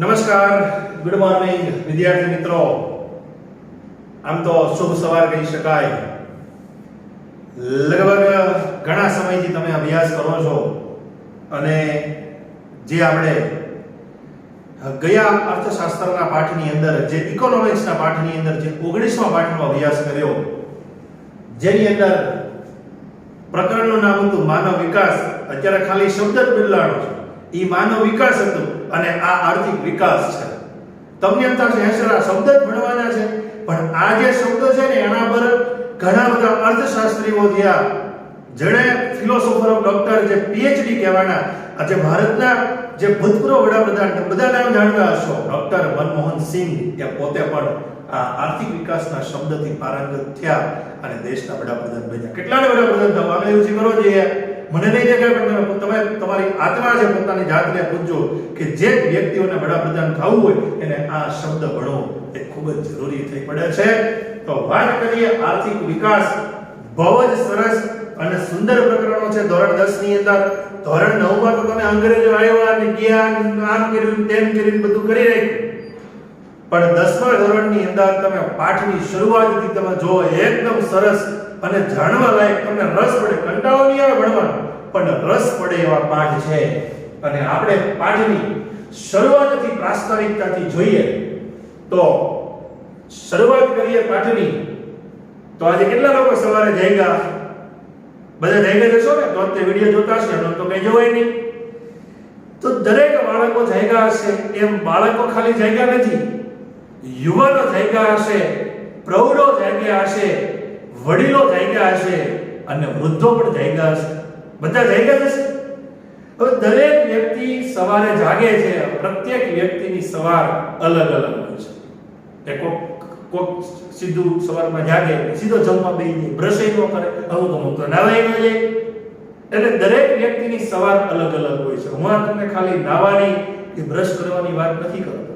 નમસ્કાર, good morning વિદ્યાર્થી મિત્રો. આમ તો શુભ સવાર કહી શકાય. લગભગ ઘણા સમયથી તમે અભ્યાસ કરો છો અને જે આપણે ગયા અર્થશાસ્ત્રના પાઠની અંદર, જે ઇકોનોમિક્સના પાઠની અંદર જે 19મા પાઠનો અભ્યાસ કર્યો, જેની અંદર પ્રકરણનું નામ હતું માનવ વિકાસ. અત્યારે ખાલી શબ્દ જ બદલાણો છે. ઈ માનવ વિકાસ હતું અને આ આર્થિક વિકાસ છે. તમને એમ થશે હેસરા શબ્દ જ ભણવાના છે, પણ આ જે શબ્દ છે ને એના પર ઘણા બધા અર્થશાસ્ત્રીઓ થયા, જેણે ફિલોસોફર ઓફ ડોક્ટર, જે પીએચડી કહેવાના, આજે ભારતના જે ભૂતપૂર્વ વડાપ્રધાન, બધા નામ જાણતા હશો, ડોક્ટર મનમોહન સિંહ, એ પોતે પણ આ આર્થિક વિકાસના શબ્દથી પારંગત થયા અને દેશના વડાપ્રધાન બન્યા. કેટલાને વડાપ્રધાન થવા અમે એવું કરો જોઈએ? મને નહીં દેખાય, પણ તમે તમારી આત્મા છે પોતાની જાતને પૂછજો કે જે વ્યક્તિઓને વડાપ્રધાન થવું હોય એને આ શબ્દ ભણવો એ ખૂબ જ જરૂરી થઈ પડે છે. તો વાત કરીએ આર્થિક વિકાસ. બહુ જ સરસ અને સુંદર પ્રકરણો છે ધોરણ 10 ની અંદર. ધોરણ 9 માં તો તમે અંગ્રેજો આવ્યા અને જ્ઞાન આમ કર્યું તેમ કર્યું બધું કરી રાખ્યું, પણ 10મા ધોરણની અંદર તમે પાઠની શરૂઆતથી તમે જો એકદમ સરસ અને જાણવા લાયક, તમને રસ પડે, કંટાળો નહીં આવે ભણવાનો, પણ રસ પડે એવા પાઠ છે. અને આપણે પાઠની શરૂઆતથી પ્રાસ્તાવિકતાથી જોઈએ તો શરૂઆત કરીએ પાઠની. તો આજે કેટલા લોકો સવારે જાગ્યા? બધા જાગ્યા જશો ને? તો તે વિડિયો જોતા હશે, તો કઈ જોવાય નહીં. તો દરેક બાળકો જાગ્યા હશે. એમ બાળકો ખાલી જાગ્યા નથી, યુવાનો જાગ્યા હશે, પ્રૌઢો જાગ્યા હશે, વડીલો જાગ્યા હશે અને વૃદ્ધો પણ જાગ્યા હશે. બધા જાગ્યા હશે. હવે દરેક વ્યક્તિ સવારે જાગે છે. પ્રત્યેક વ્યક્તિની સવાર અલગ અલગ હોય છે. કોક સીધું સવારમાં જાગે, સીધો જમવા બેસી જાય, બ્રશ ન કરે, અમુક તો નાવાય ન જાય. એટલે દરેક વ્યક્તિની સવાર અલગ અલગ હોય છે. હું આ તમને ખાલી નાવાની કે બ્રશ કરવાની વાત નથી કરતો.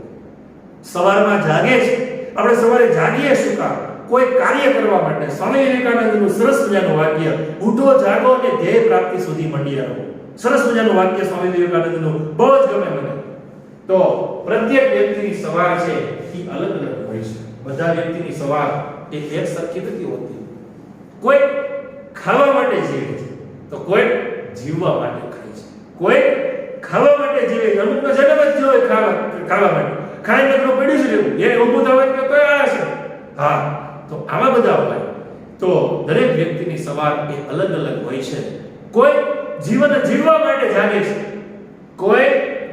સવારમાં જાગે છે. આપણે સવારે જાગીએ શું કામ? કોઈ કાર્ય કરવા માટે. સ્વામી વિવેકાનંદનું સરસ મજાનું વાક્ય, ઉઠો જાગો અને ધ્યેય પ્રાપ્તિ સુધી મંડ્યા રહો. સરસ મજાનું વાક્ય સ્વામી વિવેકાનંદનું, બહુ જ ગમે મને. તો પ્રત્યેક વ્યક્તિની સવાર છે એ અલગ અલગ હોય છે. બધા વ્યક્તિની સવાર એ એક સરખી નથી હોતી. કોઈ ખાવા માટે જીવે છે, તો કોઈ જીવવા માટે ખાય છે. કોઈ ખાવા માટે જીવે છે, અમુકનો જન્મ જ થયો હોય ખાવા માટે. ખાઈને તો પડ્યું જ રહેવું, એ ઊભું થવાય કે કોઈ આળા છે. હા, તો આવા બધા હોય. તો દરેક વ્યક્તિની સવાર એ અલગ અલગ હોય છે. કોઈ જીવન જીવવા માટે જાગે છે, કોઈ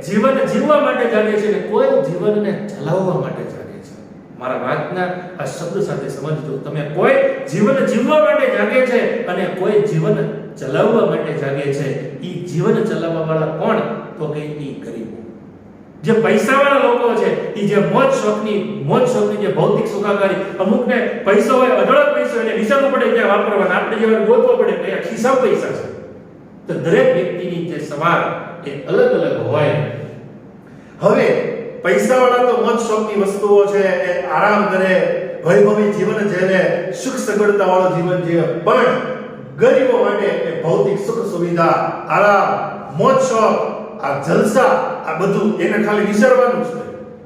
જીવન જીવવા માટે જાગે છે, અને કોઈ જીવનને ચલાવવા માટે જાગે છે. મારા વાતના આ શબ્દ સાથે સમજજો તમે. કોઈ જીવન જીવવા માટે જાગે છે અને કોઈ જીવન ચલાવવા માટે જાગે છે. ઈ જીવન ચલાવવા વાળા કોણ? તો કે ઈ ગરીબો. જે પૈસાવાળા લોકો છે, ઈ જે મોજ શોખની જે ભૌતિક સુખાકારી, અમુકને પૈસો હોય, અઢળક પૈસો, એને વિચારવું પડે ક્યાં વાપરવાના, આપણે જેવા ગોતવો પડે કયા ખિસ્સા પૈસા છે. તો દરેક વ્યક્તિની જે સવાર એ અલગ અલગ હોય. હવે પૈસાવાળા તો મોજ શોખની વસ્તુઓ છે, એ આરામ કરે, વૈભવી જીવન જીવે, સુખ સગવડતા વાળો જીવન જીવે. પણ ગરીબો માટે એ ભૌતિક સુખ સુવિધા, આરામ, મોજ શોખ, આ જલસા, આ બધું એને ખાલી વિચારવાનું છે.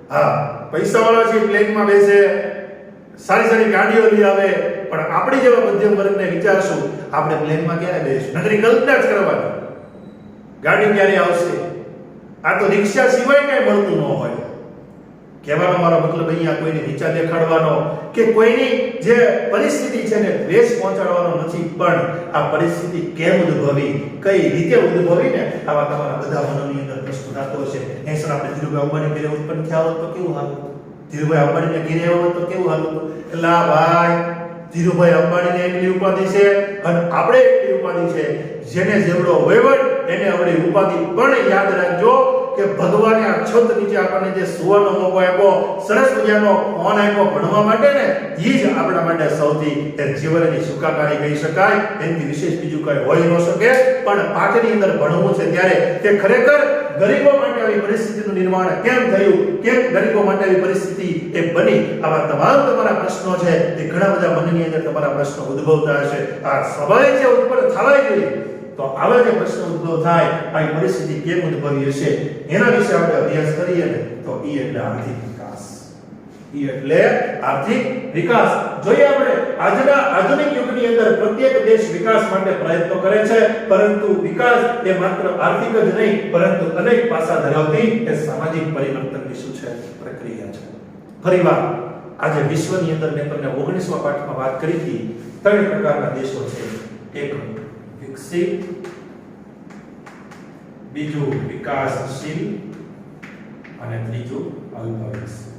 હા, પૈસાવાળા છે પ્લેનમાં બેસે, સારી સારી ગાડીઓ લઈ આવે, પણ આપણી જેવા મધ્યમ વર્ગને વિચારશું આપણે પ્લેનમાં ક્યારે બેસશું? નકરી કલ્પના જ કરવાની. ગાડી ક્યારે આવશે? આ તો રિક્ષા સિવાય કઈ મળતું ન હોય. કહેવાનો મારો મતલબ અહીંયા કોઈને નીચા દેખાડવાનો કે કોઈની જે પરિસ્થિતિ છે ને દ્વેષ પહોંચાડવાનો નથી, પણ આ પરિસ્થિતિ કેમ ઉદ્ભવી, કઈ રીતે ઉદ્ભવી ને આવા તમારા બધા મનોની અંદર પ્રશ્ન થતો હશે. એસર આપણે ધીરુભાઈ અંબાણી ઘરે ઉત્પન્ન થયા હોત તો કેવું હાલું? ધીરુભાઈ અંબાણીને ઘરે આવ્યો તો કેવું હાલું? એલા ભાઈ, ધીરુભાઈ અંબાણીને એટલી ઉપાધિ છે અને આપણે એટલી ઉપાધિ છે. જેને જેવડો વહીવટ એને આવડી ઉપાધિ. પણ યાદ રાખજો કે ભગવાને આ છત નીચે આપણને જે સુવાનો મોકો આપ્યો, સરસ મજાનો ફોન આપ્યો ભણવા માટે ને, એ જ આપણા માટે સૌથી જીવનની સુખાકારી કહી શકાય. એનાથી વિશેષ બીજું કઈ હોઈ ન શકે. પણ પાઠની અંદર ભણવું છે ત્યારે તે ખરેખર ગરીબો માટે આવી પરિસ્થિતિનું નિર્માણ કેમ થયું, કેમ ગરીબો માટે આવી પરિસ્થિતિ એ બની, આવા તમામ તમારા પ્રશ્નો છે એ ઘણા બધા મનની અંદર તમારા પ્રશ્નો ઉદ્ભવતા હશે. આ સ્વાભાવિક છે, ઉત્પન્ન થવા જોઈએ. તો આવા જે પ્રશ્ન ઉદ્ભવ થાય, આવી પરિસ્થિતિ કેમ ઉદ્ભવી હશે, એના વિશે આપણે અભ્યાસ કરીએ ને તો ઈ એટલે આર્થિક વિકાસ. ઈ એટલે આર્થિક વિકાસ. જોઈએ આપણે આજના આધુનિક યુગની અંદર પ્રત્યેક દેશ વિકાસ માટે પ્રયત્નો કરે છે, પરંતુ વિકાસ એ માત્ર આર્થિક જ નહીં પરંતુ અનેક પાસા ધરાવતી એ સામાજિક પરિવર્તનની શું છે, પ્રક્રિયા છે. ફરીવાર આજે વિશ્વની અંદર મેં તમને 19મા પાઠમાં વાત કરી હતી, 3 પ્રકારના દેશો છે. એક વિકસિત, બીજું વિકાસશીલ અને ત્રીજું અલ્પવિકસિત.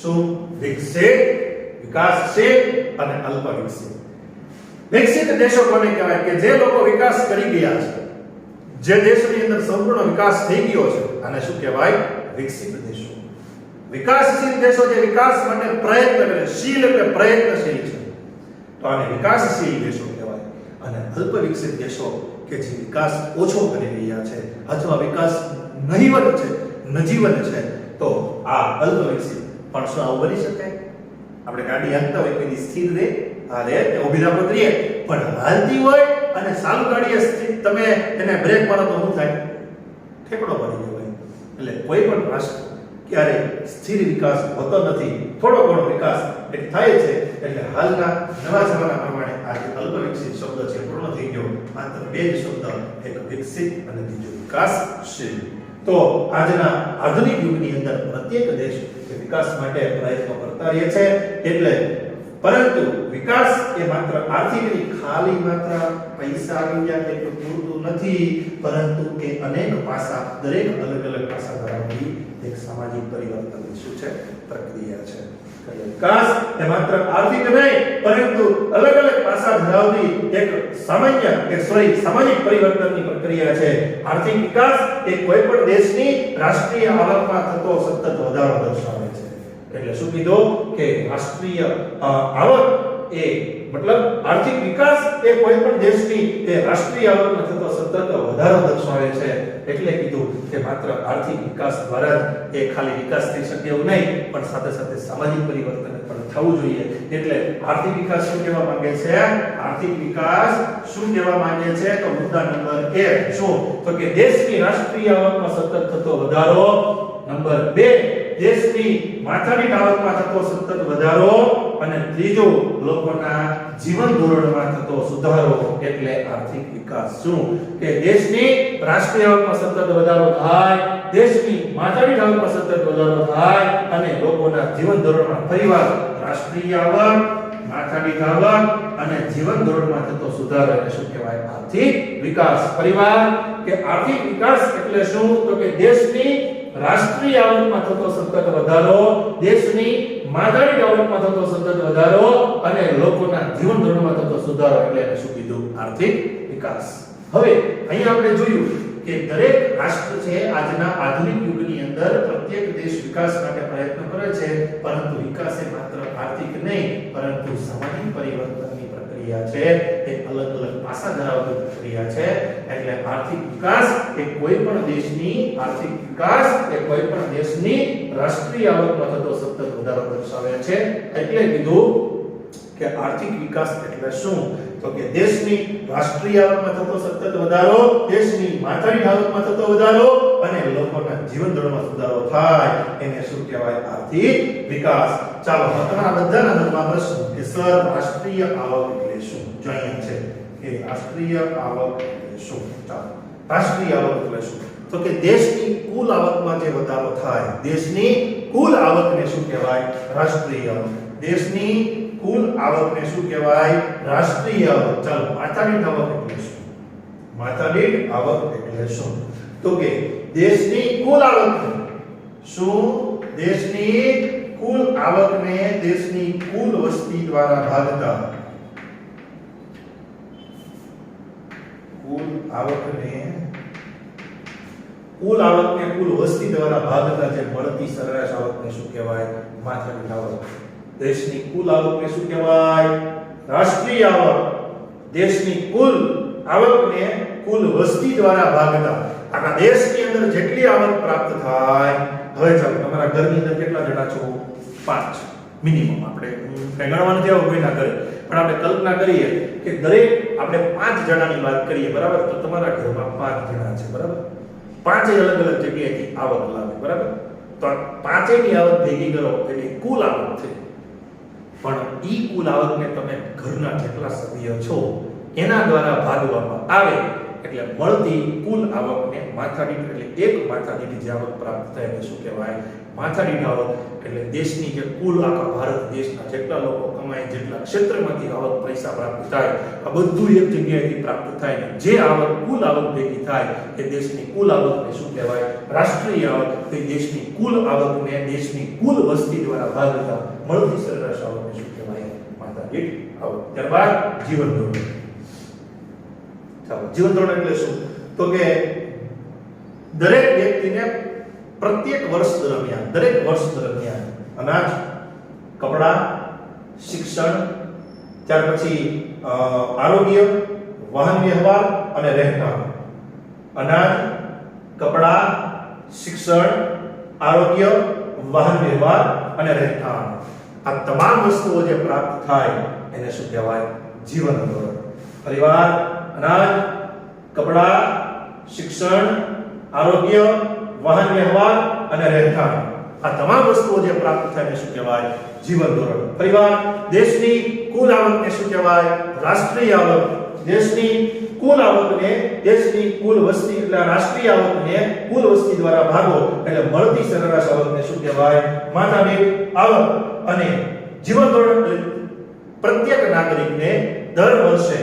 શું? વિકસિત, વિકાસશીલ અને અલ્પવિકસિત. વિકસિત દેશો કોને કહેવાય? કે જે લોકો વિકાસ કરી ગયા છે, જે દેશની અંદર સંપૂર્ણ વિકાસ થઈ ગયો છે, આને શું કહેવાય? વિકસિત દેશો. વિકાસશીલ દેશો જે વિકાસ માટે પ્રયત્ન કરે, શીલ એટલે પ્રયત્નશીલ છે, તો આને વિકાસશીલ દેશો કહેવાય. અને અલ્પવિકસિત દેશો કે જે વિકાસ ઓછો કરી રહ્યા છે અથવા વિકાસ નહીવત છે, નજીવન છે, તો આ અલ્પવિકસિત. પણ શું આવું બની શકે? આપણે ગાડી હાંકતા હોય કોઈ સ્થિર રહે, હાલે ઊભી રાખો ત્રીએ, પણ હાલતી હોય અને ચાલુ ગાડીએ તમે એને બ્રેક મારો તો શું થાય? ઠેકડો પડી જાય. એટલે કોઈ પણ રાષ્ટ્ર ક્યારે સ્થિર વિકાસ હોતો નથી, થોડો ઘણો વિકાસ એ થાય છે. એટલે હાલના નવા જમાના પ્રમાણે આ જે અલ્પવિકસિત શબ્દ છે પૂર્ણ થઈ ગયો. માત્ર 2 જ શબ્દ, એક વિકસિત અને બીજો વિકાસશીલ. તો આજના આધુનિક યુગની અંદર પ્રત્યેક દેશ વિકાસ માટે પ્રયત્નો કરતા રહે છે. એટલે પરંતુ વિકાસ એ માત્ર આર્થિક ખાલી માત્ર પૈસા આવી ગયા એટલું પૂરતું નથી, પરંતુ એ અનેક પાસા, દરેક અલગ અલગ પાસા ધરાવતી એક સામાજિક પરિવર્તનની શું છે, પ્રક્રિયા છે. વિકાસ એ માત્ર આર્થિક નહીં પરંતુ અલગ અલગ પાસા ધરાવતી એક સામાજિક પરિવર્તનની પ્રક્રિયા છે. આર્થિક વિકાસ એ કોઈ પણ દેશની રાષ્ટ્રીય આવકમાં થતો સતત વધારો દર્શાવે છે. એટલે શું કીધું કે રાષ્ટ્રીય આવક એ મતલબ આર્થિક વિકાસ એ કોઈ પણ દેશની એ રાષ્ટ્રીય આવકમાં થતો સતત વધારો દર્શાવે છે. એટલે કીધું કે માત્ર આર્થિક વિકાસ દ્વારા જ એ ખાલી વિકાસ થઈ શકે એવું નહીં, પણ સાથે સાથે સામાજિક પરિવર્તન પણ થવું જોઈએ. એટલે આર્થિક વિકાસ શું કહેવા માંગે છે? આર્થિક વિકાસ શું કહેવા માંગે છે? તો મુદ્દા નંબર 1 શું? તો કે દેશની રાષ્ટ્રીય આવકમાં સતત થતો વધારો. નંબર 2 દેશની માથાદીઠ આવકમાં થતો સતત વધારો. અને ત્રીજું લોકોના જીવન ધોરણમાં થતો સુધારો એટલે આર્થિક વિકાસ. શું? કે દેશની રાષ્ટ્રીય આવકમાં સતત વધારો થાય, દેશની માથાદીઠ આવકમાં સતત વધારો થાય અને લોકોના જીવન ધોરણમાં ફરીવાર રાષ્ટ્રીય આવક, માથાદીઠ આવક અને જીવન ધોરણમાં થતો સુધારો એટલે શું કહેવાય? આર્થિક વિકાસ. ફરીવાર કે આર્થિક વિકાસ એટલે શું? તો કે દેશની રાષ્ટ્રીય આવકમાં થતો સતત વધારો, દેશની માથાદીઠ આવકમાં થતો સતત વધારો અને લોકોના જીવન ધોરણમાં થતો સુધારો એટલે શું કીધું? આર્થિક વિકાસ. હવે અહીં આપણે જોયું કે દરેક રાષ્ટ્ર છે આજના આધુનિક યુગની અંદર પ્રત્યેક દેશ વિકાસ માટે પ્રયત્ન કરે છે, પરંતુ વિકાસ એ માત્ર આર્થિક નહીં પરંતુ સામાજિક પરિવર્તનની પ્રક્રિયા છે. એ અલગ અલગ પાસા ધરાવતી પ્રક્રિયા છે. એટલે આર્થિક વિકાસ એ કોઈ પણ દેશની રાષ્ટ્રીય આવકમાં થતો સતત વધારો દર્શાવે છે. એટલે કીધું કે આર્થિક વિકાસ એટલે શું? તો કે દેશની રાષ્ટ્રીય આવકમાં થતો સતત વધારો, દેશની માથાદીઠ આવકમાં થતો વધારો અને લોકોના જીવન ધોરણમાં સુધારો થાય એને શું કહેવાય? આર્થિક વિકાસ. ચાલો તમારા બધાના મનમાં પ્રશ્ન કે સર રાષ્ટ્રીય આવક એટલે શું? જો અહીંયા છે કે રાષ્ટ્રીય આવક એટલે શું? ચાલો રાષ્ટ્રીય આવક એટલે શું? તો કે દેશની કુલ આવકમાં જે વધારો થાય, દેશની કુલ આવકને શું કહેવાય? રાષ્ટ્રીય આવક. દેશની કુલ આવકને શું કહેવાય? રાષ્ટ્રીય આવક. ચાલો માથાદીઠ આવક એટલે શું? માથાદીઠ આવક એટલે શું? તો કે દેશની કુલ આવક શું? દેશની કુલ આવકને દેશની કુલ વસ્તી દ્વારા ભાગતા, કુલ આવકને કુલ વસ્તી દ્વારા ભાગતા જે મળતી સરેરાશ આવકને શું કહેવાય? માથાદીઠ આવક. દેશની કુલ આવકને શું કહેવાય? રાષ્ટ્રીય આવક. દેશની કુલ આવકને કુલ વસ્તી દ્વારા ભાગતા આખા દેશની અંદર જેટલી આવક પ્રાપ્ત થાય. હવે ચાલો તમારા ઘરની અંદર કેટલા જણા છો? 5 મિનિમમ. આપણે ગણવા નથી આવો કોઈના ઘરે. પણ આપણે કલ્પના કરીએ કે દરેક આપણે 5 જણાની વાત કરીએ, બરાબર? તો તમારા ઘરમાં 5 જણા છે, બરાબર? પાંચેય અલગ અલગ જગ્યાએથી આવક લાવે, બરાબર? તો પાંચેયની આવક ભેગી કરો એટલે કુલ આવક થઈ. પણ ઈ કુલ આવકને તમે ઘરના જેટલા સભ્ય છો એના દ્વારા ભાગવામાં આવે એટલે મળતી કુલ આવકને માથાદીઠ એટલે એક માથાદીઠ જે આવક પ્રાપ્ત થાય એને શું કહેવાય? માથાદીઠ આવક. એટલે દેશની જે કુલ આખા ભારત દેશના જેટલા લોકો કમાય, જેટલા ક્ષેત્રમાંથી આવક પૈસા પ્રાપ્ત થાય, આ બધું એક જગ્યાએથી પ્રાપ્ત થાય ને જે આવક કુલ આવક ભેગી થાય એ દેશની કુલ આવકને શું કહેવાય? રાષ્ટ્રીય આવક. તો દેશની કુલ આવકને દેશની કુલ વસ્તી દ્વારા ભાગતા મળતી સરેરાશ આવકને શું કહેવાય? માથાદીઠ આવક. ત્યારબાદ જીવન ધોરણ. જીવન ધોરણ એટલે શું? તો કે દરેક વ્યક્તિને પ્રત્યેક વર્ષ દરમિયાન અનાજ, કપડા, શિક્ષણ, ત્યાર પછી આરોગ્ય, વાહન વ્યવહાર અને રહેઠાણ. અનાજ, કપડા, શિક્ષણ, આરોગ્ય, વાહન વ્યવહાર અને રહેઠાણ. આ તમામ વસ્તુઓ જે પ્રાપ્ત થાય એને શું કહેવાય? જીવન ધોરણ. પરિવાર, અનાજ, કપડા, શિક્ષણ, આરોગ્ય, વાહન વ્યવહાર અને રહેઠાણ. આ તમામ વસ્તુઓ જે પ્રાપ્ત થાય એને શું કહેવાય? જીવન ધોરણ. પરિવાર, દેશની કુલ આવકને શું કહેવાય? રાષ્ટ્રીય આવક. દેશની કુલ આવકને દેશની કુલ વસ્તી એટલે રાષ્ટ્રીય આવકને કુલ વસ્તી દ્વારા ભાગો એટલે મળતી સરેરાશ આવકને શું કહેવાય? માથાદીઠ આવક. અને જીવન ધોરણ એટલે પ્રત્યેક નાગરિકને દર વર્ષે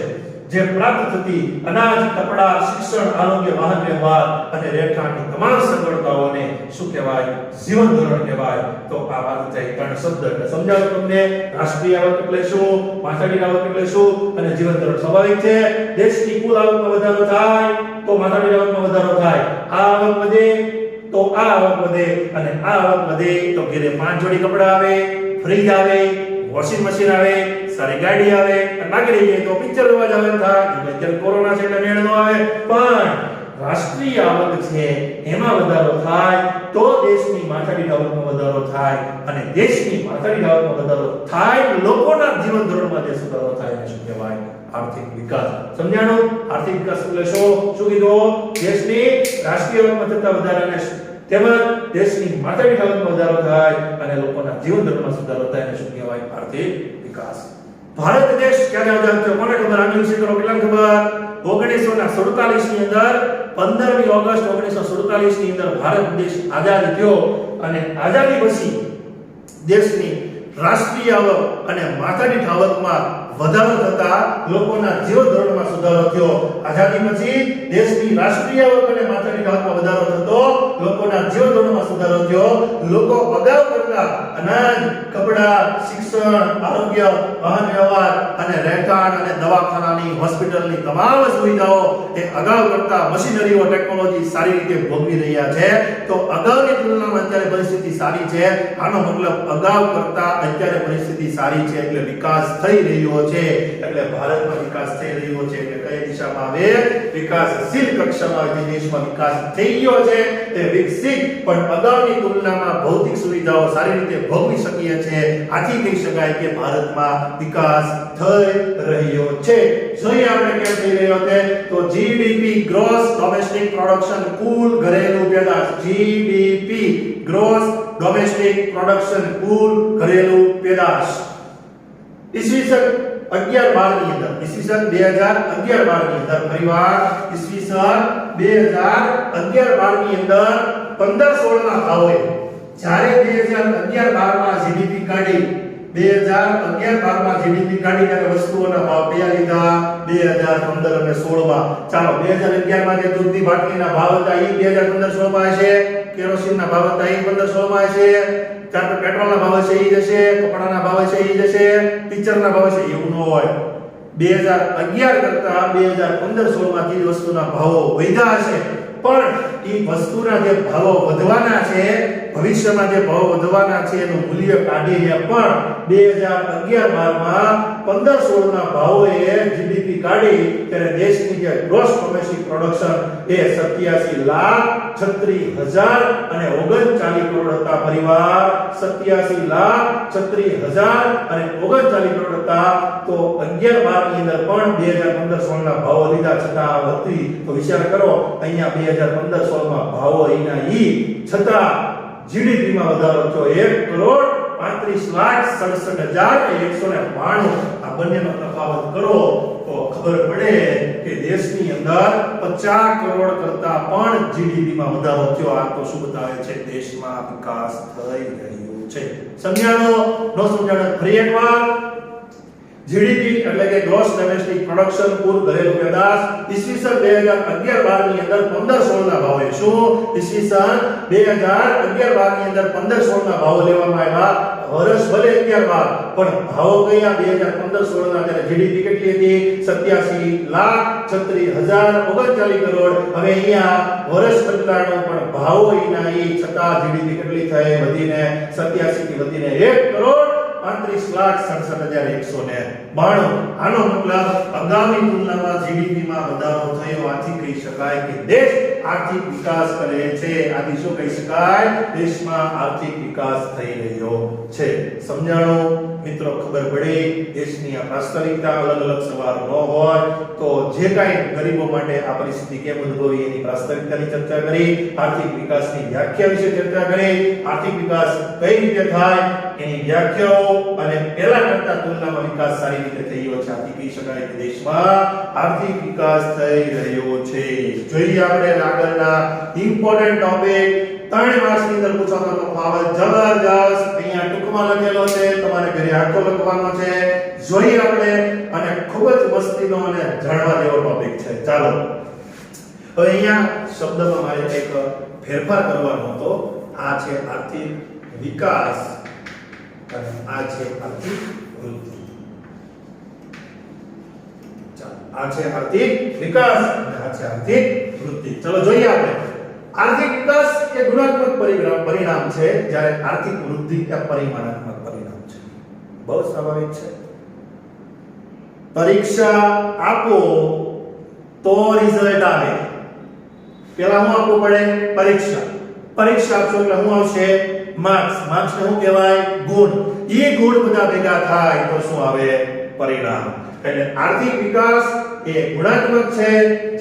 જે પ્રાપ્ત થતી અનાજ, કપડા, શિક્ષણ, આરોગ્ય, વાહન વ્યવહાર અને રહેઠાણની તમામ સગવડતાઓને શું કહેવાય? જીવન ધોરણ કહેવાય. તો આ વાત થઈ 3 શબ્દ. એટલે સમજાવ્યું તમને રાષ્ટ્રીય આવક એટલે શું, માથાદીઠ આવક એટલે શું અને જીવન ધોરણ. સ્વાભાવિક છે દેશની કુલ આવકમાં વધારો થાય તો માથાદીઠ આવકમાં વધારો થાય. આ આવક વધે તો આ આવક વધે અને આ આવક વધે તો ઘરે 5 જોડી કપડા આવે, ફ્રીજ આવે, વોશિંગ મશીન આવે, સારી ગાડી આવે, લાગી રહી જાય તો પિક્ચર જોવા જવાનું થાય. અત્યારે કોરોના છે એટલે મેળ ન આવે. પણ રાષ્ટ્રીય આવક છે એમાં વધારો થાય તો દેશની માથાદીઠ આવકમાં વધારો થાય અને દેશની માથાદીઠ આવકમાં વધારો થાય લોકોના જીવન ધોરણમાં જે સુધારો થાય એને શું કહેવાય? આર્થિક વિકાસ. સમજાણું? આર્થિક વિકાસ એટલે શું કીધું? દેશની રાષ્ટ્રીય આવકમાં થતા વધારાને તેમજ દેશની માથાદીઠ આવકમાં વધારો થાય અને લોકોના જીવન ધોરણમાં સુધારો થાય એને શું કહેવાય? આર્થિક વિકાસ. ભારત દેશ ક્યારે આઝાદ થયો? કોને ખબર? આની વિશે કરો. કેટલાને ખબર? 1947 ની અંદર 15મી ઓગસ્ટ 1947 ની અંદર ભારત દેશ આઝાદ થયો અને આઝાદી પછી દેશની રાષ્ટ્રીય આવક અને માથાદીઠ આવકમાં વધારો થતા લોકોના જીવન ધોરણમાં સુધારો થયો. આઝાદી પછી દેશની રાષ્ટ્રીય આવક અને માથાદીઠ આવકમાં વધારો થતો લોકોના જીવન ધોરણમાં સુધારો થયો. લોકો અગાઉ કરતા અનાજ, કપડા, શિક્ષણ, આરોગ્ય, વાહન વ્યવહાર અને રહેઠાણ અને દવાખાનાની, હોસ્પિટલની તમામ સુવિધાઓ એ અગાઉ કરતા મશીનરીઓ, ટેકનોલોજી સારી રીતે ભોગવી રહ્યા છે. તો અગાઉની તુલનામાં અત્યારે પરિસ્થિતિ સારી છે. આનો મતલબ અગાઉ કરતા અત્યારે પરિસ્થિતિ સારી છે એટલે વિકાસ થઈ રહ્યો છે. એટલે ભારતમાં વિકાસ થઈ રહ્યો છે એટલે કઈ દિશામાં આવે? વિકાસશીલ કક્ષામાં આવે. જે દેશમાં વિકાસ થઈ ગયો છે તે વિકસિત પણ અગાઉની તુલનામાં ભૌતિક સુવિધાઓ સારી રીતે ભોગવી શકીએ છે. આથી કહી શકાય કે ભારતમાં વિકાસ થઈ રહ્યો છે. જોઈએ આપણે કેમ થઈ રહ્યો છે તો જીડીપી ગ્રોસ ડોમેસ્ટિક પ્રોડક્શન કુલ ઘરેલું પેદાશ. જીડીપી ગ્રોસ ડોમેસ્ટિક પ્રોડક્શન કુલ ઘરેલું પેદાશ ઈસવીસન 11-12 ની અંદર, ઈસવીસન 2011-12 ની અંદર, પરિવાર ઈસવીસન 2011-12 ની અંદર 15-16 ના ભાવે જ્યારે 2011-12 માં જીડીપી કાઢી 2011-12 માં જીડીપી કાઢી ત્યારે વસ્તુઓના ભાવ કયા લીધા? 2015 અને 16 માં. ચાલો 2011 માં જે દૂધની બાટલીના ભાવ હતા એ 2015-16 માં હશે, કેરોસીનના ભાવ હતા એ 15-16 માં હશે, ચાલો પેટ્રોલના ભાવ છે એ જશે, કપડાના ભાવ છે એ જશે, પિક્ચરના ભાવ છે એવું ન હોય. 2011 કરતા 2015-16 માં ચીજ વસ્તુના ભાવો વધ્યા હશે પણ એ વસ્તુના જે ભાવો વધવાના છે ભવિષ્યમાં જે ભાવ વધવાના છે એનું મૂલ્ય કાઢીને પણ 2011-12માં 15-16 ના ભાવોએ જીડીપી કાઢી ત્યારે દેશની જે ગ્રોસ ડોમેસ્ટિક પ્રોડક્શન એ 87,36,000 અને 39 કરોડ હતા. પરિવાર 87,36,000 અને 39 કરોડ હતા. તો 11-12 ની અંદર પણ 2015-16 ના ભાવો લીધા છતાં હતી. તો વિચાર કરો અહીંયા 2015-16 માં ભાવો અહીંના ઈ છતાં જીડીપી માં વધારો થયો 1,35,67,192. આ બંનેનો તફાવત કરો તો ખબર પડે કે દેશની અંદર 50 કરોડ કરતા પણ જીડીપી માં વધારો થયો. આ તો શું બતાવે છે? દેશમાં વિકાસ થઈ રહ્યો છે. સમજાણો? નો સમજાણો? ફરી એકવાર જીડીપી એટલે કે ગ્રોસ ડોમેસ્ટિક પ્રોડક્શન કુલ ઘરેલું પેદાશ ઈસવીસન 2011-12 ની અંદર 15-16 ના ભાવે શું ઈસવીસન 2011-12 ની અંદર 15-16 ના ભાવો લેવામાં આવ્યા. વર્ષ ભલે 11-12 પણ ભાવો કયા 2015-16 ના ત્યારે જીડીપી કેટલી હતી? 87,36,039 કરોડ. હવે અહીંયા વર્ષ બદલાણો પણ ભાવો અહીંના ઈ છતાં જીડીપી કેટલી થઈ? વધીને 87 થી વધીને 1,35,67,192. આનો મતલબ આગામી તુલનામાં જીડીપી માં વધારો થયો. આથી કહી શકાય કે દેશ આર્થિક વિકાસ કરે છે. આથી શું કહી શકાય? દેશમાં આર્થિક વિકાસ થઈ રહ્યો છે. સમજાણો મિત્રો? ખબર પડી દેશની આ વાસ્તવિકતા અલગ અલગ સવાલ ન હોય તો જે કાંઈ ગરીબો માટે આ પરિસ્થિતિ કેમ ઉદ્ભવી એની વાસ્તવિકતાની ચર્ચા કરી, આર્થિક વિકાસની વ્યાખ્યા વિશે ચર્ચા કરી, આર્થિક વિકાસ કઈ રીતે થાય એની વ્યાખ્યાઓ અને પહેલા કરતા તુલનામાં વિકાસ સારી રીતે થઈ રહ્યો છે. આથી કહી શકાય કે દેશમાં આર્થિક વિકાસ થઈ રહ્યો છે. જોઈએ આપણે આગળના ઇમ્પોર્ટન્ટ ટોપિક 3 માર્ક્સની અંદર પૂછવાનો તફાવત જબરજસ્ત અહીંયા ટૂંકમાં લખેલો છે. તમારે ઘરે આખો લખવાનો છે. જોઈએ આપણે અને ખૂબ જ મસ્તીનો અને જાણવા જેવો ટોપિક છે. ચાલો હવે અહીંયા શબ્દમાં મારે એક ફેરફાર કરવાનો હતો. આ છે આર્થિક વિકાસ અને આ છે આર્થિક વૃદ્ધિ. ચાલો આ છે આર્થિક વિકાસ અને આ છે આર્થિક વૃદ્ધિ. ચલો જોઈએ આપણે. આર્થિક વિકાસ એ ગુણાત્મક પરિણામ છે જ્યારે આર્થિક વૃદ્ધિ એ પરિમાણાત્મક પરિણામ છે. બહુ સ્વાભાવિક છે. પરીક્ષા આપો તો રિઝલ્ટ આવે. પહેલા શું આપવું પડે? પરીક્ષા. પરીક્ષા આપશો એટલે શું આવશે? માર્ક્સ. માર્ક્સ ને શું કહેવાય? ગુણ. એ ગુણ બધા ભેગા થાય તો શું આવે? પરિણામ. એટલે આર્થિક વિકાસ એ ગુણાત્મક છે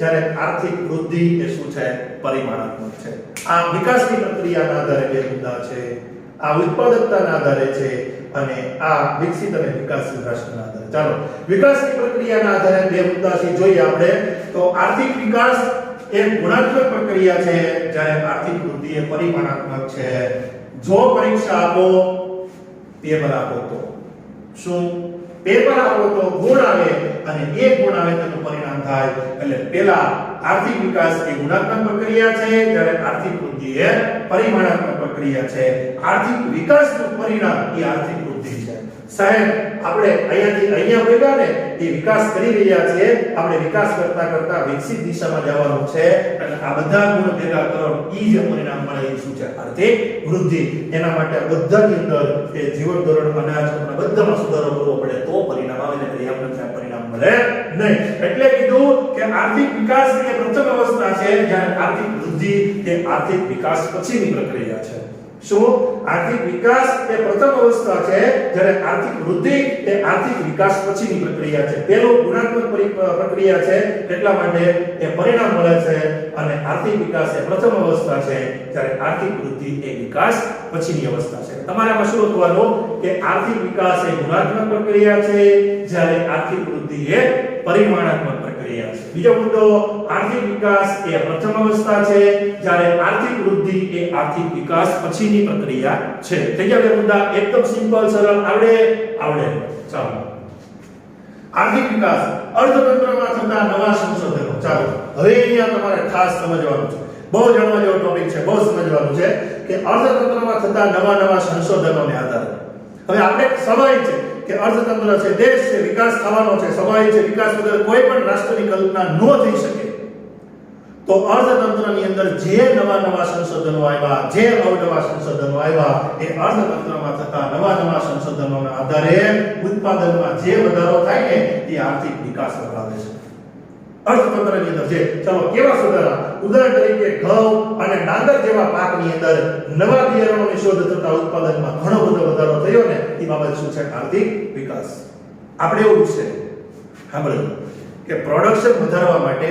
જ્યારે આર્થિક વૃદ્ધિ એ શું છે? પરિમાણાત્મક છે. આ વિકાસની પ્રક્રિયાના આધારે બે મુદ્દા છે. આ ઉત્પાદકતાના આધારે છે અને આ વિકસિત અને વિકાસશીલ રાષ્ટ્રના આધારે. ચાલો વિકાસની પ્રક્રિયાના આધારે બે મુદ્દા છે. જોઈએ આપણે તો આર્થિક વિકાસ એ ગુણાત્મક પ્રક્રિયા છે જ્યારે આર્થિક વૃદ્ધિ એ પરિમાણાત્મક છે. જો પરીક્ષા આપો, પેપર આપો તો શું? પેપર આપો તો ગુણ આવે અને એ ગુણ આવે તો પરિણામ થાય. એટલે પહેલા આર્થિક વિકાસ એ ગુણાત્મક પ્રક્રિયા છે જ્યારે આર્થિક વૃદ્ધિ એ પરિમાણાત્મક પ્રક્રિયા છે. આર્થિક વિકાસનું પરિણામ એ આર્થિક વૃદ્ધિ છે. સાહેબ આપણે અહીંયાથી અહીંયા ભેગા ને એ વિકાસ કરી રહ્યા છે. આપણે વિકાસ કરતા કરતા વિકસિત દિશામાં જવાનું છે. એટલે આ બધા ગુણ ભેગા કરો ઈ જે પરિણામ મળે એ શું છે? આર્થિક વૃદ્ધિ. એના માટે બધાની અંદર એ જીવન ધોરણ અનાજ બધામાં સુધારો કરવો પડે તો પરિણામ આવે ને પર્યાપ્ત પરિણામ મળે નહીં. એટલે કીધું કે આર્થિક વિકાસ એ પ્રથમ અવસ્થા છે જ્યારે આર્થિક વૃદ્ધિ એ આર્થિક વિકાસ પછીની પ્રક્રિયા છે. શું? આર્થિક વિકાસ એ પ્રથમ અવસ્થા છે જ્યારે આર્થિક વૃદ્ધિ એ આર્થિક વિકાસ પછીની પ્રક્રિયા છે. પહેલું ગુણાત્મક પ્રક્રિયા છે એટલા માટે એ પરિણામ મળે છે અને આર્થિક વિકાસ એ પ્રથમ અવસ્થા છે જ્યારે આર્થિક વૃદ્ધિ એ વિકાસ પછીની અવસ્થા છે. તમારે આમાં શું લખવાનું કે આર્થિક વિકાસ એ ગુણાત્મક પ્રક્રિયા છે જ્યારે આર્થિક વૃદ્ધિ એ પરિમાણાત્મક પ્રક્રિયા છે. બીજો મુદ્દો આર્થિક વિકાસ એ પ્રથમ અવસ્થા છે જ્યારે આર્થિક વૃદ્ધિ એ આર્થિક વિકાસ પછીની પ્રક્રિયા છે. થઈ ગયા બે મુદ્દા? એકદમ સિમ્પલ, સરળ. આવડે? ચાલો આર્થિક વિકાસ અર્થતંત્રમાં થતા નવા સંશોધનો. ચાલો હવે અહીંયા તમારે ખાસ સમજવાનું છે. બહુ જાણવા જેવો ટોપિક છે. બહુ સમજવાનું છે કે અર્થતંત્રમાં થતા નવા સંશોધનોને આધારે હવે આપણે સ્વાભાવિક છે કે અર્થતંત્ર છે, દેશ છે, વિકાસ થવાનો છે. સ્વાભાવિક છે વિકાસ વગર કોઈ પણ રાષ્ટ્રની કલ્પના ન થઈ શકે. તો અર્થતંત્રની અંદર જે નવા સંશોધનો આવ્યા, જે અવનવા સંશોધનો આવ્યા, એ અર્થતંત્રમાં થતા નવા સંશોધનોના આધારે ઉત્પાદનમાં જે વધારો થાય ને એ આર્થિક વિકાસ કરાવે છે. અર્થતંત્રની અંદર જે ચાલો કેવા સુધારા, ઉદાહરણ તરીકે ઘઉં અને ડાંગર જેવા પાકની અંદર નવા બિયારણોની શોધ થતા ઉત્પાદનમાં ઘણો બધો વધારો થયો ને એ બાબત શું છે? આર્થિક વિકાસ. આપણે એવું વિશે સાંભળ્યું કે પ્રોડક્શન વધારવા માટે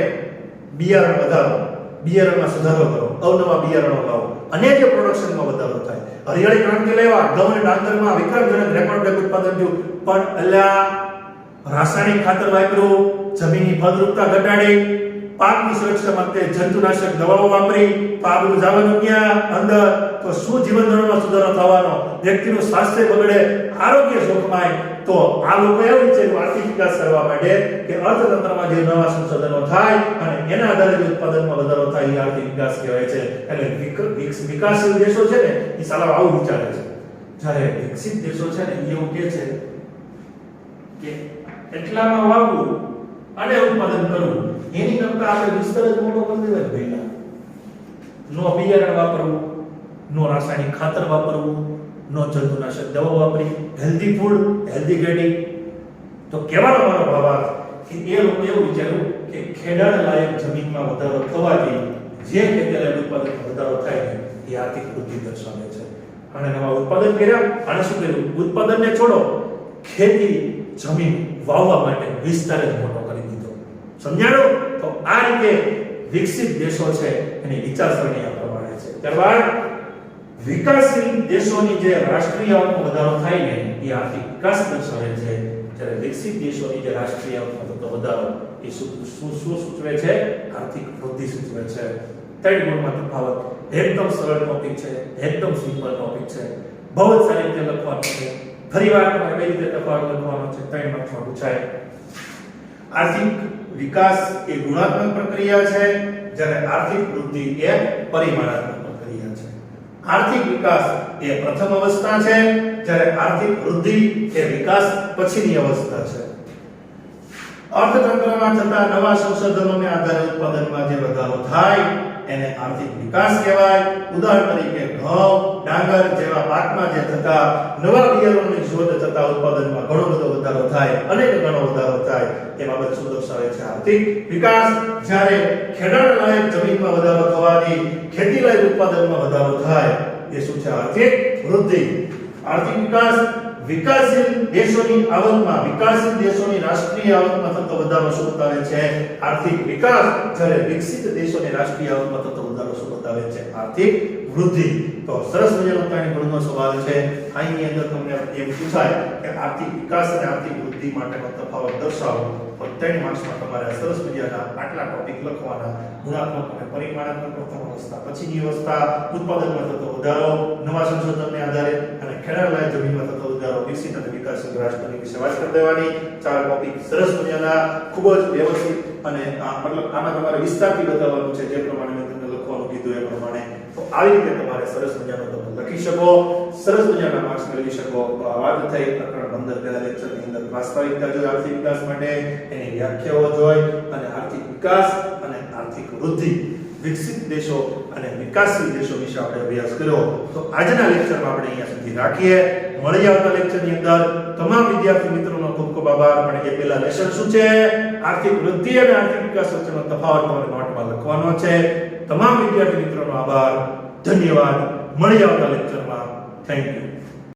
બિયારણ વધારો, બિયારણમાં સુધારો કરો, અવનવા બિયારણો લાવો અને જે પ્રોડક્શનમાં વધારો થાય. હરિયાળી ક્રાંતિ લાવ્યા, ઘઉં અને ડાંગરમાં વિક્રમજનક રેકોર્ડ બ્રેક ઉત્પાદન થયું, પણ અલ્યા રાસાયણિક ખાતર વાપર્યું, જમીનની ફળદ્રુપતા ઘટાડી, પાકની સુરક્ષા માટે જંતુનાશક દવાઓ વાપરી, તો આ બધું જવાનું ક્યાં? અંદર. તો શું જીવન ધોરણમાં સુધારો થવાનો? વ્યક્તિનું સ્વાસ્થ્ય બગડે, આરોગ્ય જોખમાય. તો આ લોકો એવું છે કે આર્થિક વિકાસ કરવા માટે કે અર્થતંત્રમાં જે નવા સંશોધનો થાય અને એના આધારે જે ઉત્પાદનમાં વધારો થાય એ આર્થિક વિકાસ કહેવાય છે. એટલે વિકાસશીલ દેશો છે ને એ સાલા આવું વિચારે છે. જ્યારે વિકસિત દેશો છે ને એવું કહે છે કે એટલામાં વાવવું અને ઉત્પાદન કરવું એની કરતા આપણે વિસ્તાર જ મોટો કરી દેવાય પહેલા. નો બિયારણ વાપરવું, નો રાસાયણિક ખાતર વાપરવું, નો જંતુનાશક દવાઓ વાપરી, હેલ્ધી ફૂડ, હેલ્ધી ગેડિંગ. તો કહેવાનો મારો ભાવ કે એ લોકો એવું વિચાર્યું કે ખેડાણ લાયક જમીનમાં વધારો થવાથી જે ખેતી લાયક ઉત્પાદનમાં વધારો થાય એ આર્થિક વૃદ્ધિ દર્શાવે છે. અને નવા ઉત્પાદન કર્યા અને શું કર્યું? ઉત્પાદનને છોડો, ખેતી જમીન વાવવા માટે વિસ્તાર જ મોટો કરી દીધો. સમજાણો? તો આ રીતે વિકસિત દેશો છે એની વિચારસરણી આ પ્રમાણે છે. ત્યારબાદ વિકાસશીલ દેશોની જે રાષ્ટ્રીય આવકમાં વધારો થાય ને એ આર્થિક વિકાસ દર્શાવે છે, જ્યારે વિકસિત દેશોની જે રાષ્ટ્રીય આવકમાં થતો વધારો એ શું સૂચવે છે? આર્થિક વૃદ્ધિ સૂચવે છે. 3 ગુણમાં તફાવત. એકદમ સરળ ટોપિક છે, એકદમ સિમ્પલ ટોપિક છે, બહુ જ સારી રીતે લખવાનું છે. ફરીવાર તમારે કઈ રીતે તફાવત લખવાનો છે 3 માર્ક્સમાં પૂછાય. આર્થિક વિકાસ એ ગુણાત્મક પ્રક્રિયા છે, જ્યારે આર્થિક વૃદ્ધિ એ પરિમાણાત્મક પ્રક્રિયા છે. આર્થિક વિકાસ એ પ્રથમ અવસ્થા છે, જ્યારે આર્થિક વૃદ્ધિ એ વિકાસ પછીની અવસ્થા છે. અર્થતંત્રમાં થતા નવા સંશોધનોને આધારે ઉત્પાદનમાં જે વધારો થાય એને આર્થિક વિકાસ કહેવાય. ઉદાહરણ તરીકે ઘઉં, ડાંગર જેવા પાકમાં જે થતા નવા બિયારણોની શોધ થતા ઉત્પાદનમાં ઘણો બધો વધારો થાય, અનેક ગણો વધારો થાય. એ બાબત શું દર્શાવે છે? આર્થિક વિકાસ. જ્યારે ખેડાણ લાયક જમીનમાં વધારો થવાથી ખેતી લાયક ઉત્પાદનમાં વધારો થાય એ શું છે? આર્થિક વૃદ્ધિ. આર્થિક વિકાસ વિકાસશીલ દેશોની આવકમાં, વિકાસશીલ દેશોની રાષ્ટ્રીય આવકમાં થતો વધારો શું બતાવે છે? આર્થિક વિકાસ. જ્યારે વિકસિત દેશોની રાષ્ટ્રીય આવકમાં થતો વધારો શું બતાવે છે? આર્થિક વૃદ્ધિ. તો સરસ મજાનો 3 ગુણનો સવાલ છે. આની અંદર તમને એમ પૂછાય કે આર્થિક વિકાસ અને આર્થિક વૃદ્ધિ માટેનો તફાવત દર્શાવો. તો 3 માર્ક્સમાં તમારે સરસ મજાના આટલા ટોપિક લખવાના. ગુણાત્મક અને પરિમાણાત્મક પ્રથમ અવસ્થા, પછીની અવસ્થા, ઉત્પાદનમાં થતો વધારો, નવા સંશોધનને આધારે અને ખેડાણ લાયક જમીનમાં થતો વધારો, વિકસિત અને વિકાસશીલ રાષ્ટ્રની વિશે વાત કરી દેવાની. 4 ટોપિક સરસ મજાના, ખૂબ જ વ્યવસ્થિત અને મતલબ આમાં તમારે વિસ્તારથી બતાવવાનું છે જે પ્રમાણે મેં તમને લખવાનું કીધું એ પ્રમાણે. તો આવી રીતે તમારે સરસ મજાનો તમે લખી શકો, સરસ મજાના માર્ક્સ મેળવી શકો. તો આ વાત થઈ પ્રકરણ 15 પહેલા લેક્ચરની અંદર વાસ્તવિકતા જોઈ, આર્થિક વિકાસ માટે એની વ્યાખ્યાઓ જોઈ અને આર્થિક વિકાસ અને આર્થિક વૃદ્ધિ, વિકસિત દેશો અને વિકાસશીલ દેશો વિશે આપણે અભ્યાસ કર્યો. તો આજના લેક્ચરમાં આપણે અહીંયા સુધી રાખીએ. મળી આવતા લેક્ચરની અંદર તમામ વિદ્યાર્થી મિત્રોનો ખૂબ ખૂબ આભાર. પણ એ પહેલા લેસન શું છે? આર્થિક વૃદ્ધિ અને આર્થિક વિકાસ વચ્ચેનો તફાવત તમારે નોટમાં લખવાનો છે. તમામ વિદ્યાર્થી મિત્રોનો આભાર, ધન્યવાદ. મળી આવતા લેક્ચરમાં. Thank you.